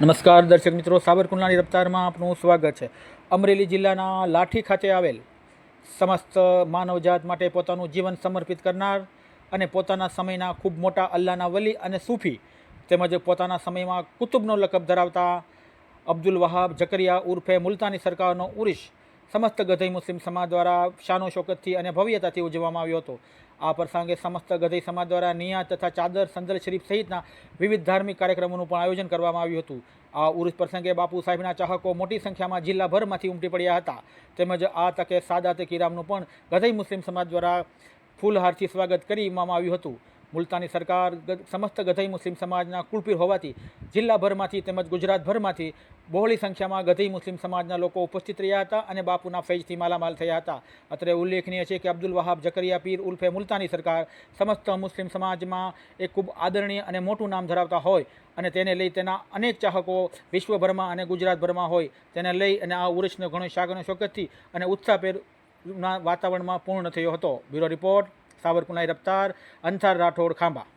નમસ્કાર દર્શક મિત્રો, સાબરકુંડલાની રફતારમાં આપનું સ્વાગત છે। અમરેલી જિલ્લાના લાઠી ખાતે આવેલ સમસ્ત માનવજાત માટે પોતાનું જીવન સમર્પિત કરનાર અને પોતાના સમયના ખૂબ મોટા અલ્લાહના વલી અને સૂફી તેમજ પોતાના સમયમાં કુતુબનો લકબ ધરાવતા અબ્દુલ વહાબ ઝકરિયા ઉર્ફે મુલતાની સરકારનો ઉર્ષ સમસ્ત ગધઈ મુસ્લિમ સમાજ દ્વારા શાનો શોકતથી અને ભવ્યતાથી ઉજવવામાં આવ્યો હતો। આ પ્રસંગે સમસ્ત ગધઈ સમાજ દ્વારા નિયાત તથા ચાદર સંદલ શરીફ સહિતના વિવિધ ધાર્મિક કાર્યક્રમોનું પણ આયોજન કરવામાં આવ્યું હતું। આ ઉર્ષ પ્રસંગે બાપુ સાહેબના ચાહકો મોટી સંખ્યામાં જિલ્લાભરમાંથી ઉમટી પડ્યા હતા। તેમજ આ તકે સાદાત કિરામનું પણ ગધઈ મુસ્લિમ સમાજ દ્વારા ફૂલહારથી સ્વાગત કરવામાં આવ્યું હતું। મુલતાની સરકાર સમસ્ત ગધઈ મુસ્લિમ સમાજના કુળપીર હોવાથી જિલ્લાભરમાંથી તેમજ ગુજરાતભરમાંથી બહોળી સંખ્યામાં ગધઈ મુસ્લિમ સમાજના લોકો ઉપસ્થિત રહ્યા હતા અને બાપુના ફૈજથી માલામાલ થયા હતા। અત્રે ઉલ્લેખનીય છે કે અબ્દુલ વહાબ ઝકરિયા પીર ઉર્ફે મુલતાની સરકાર સમસ્ત મુસ્લિમ સમાજમાં એક ખૂબ આદરણીય અને મોટું નામ ધરાવતા હોય અને તેને લઈ તેના અનેક ચાહકો વિશ્વભરમાં અને ગુજરાતભરમાં હોય તેને લઈ અને આ ઉર્ષનો ઘણો શાગનો શોકતથી અને ઉત્સાહભેરના વાતાવરણમાં પૂર્ણ થયો હતો। Bureau report, સાબરકુંડલાની રફતાર, અંથાર Rathod, Khambha.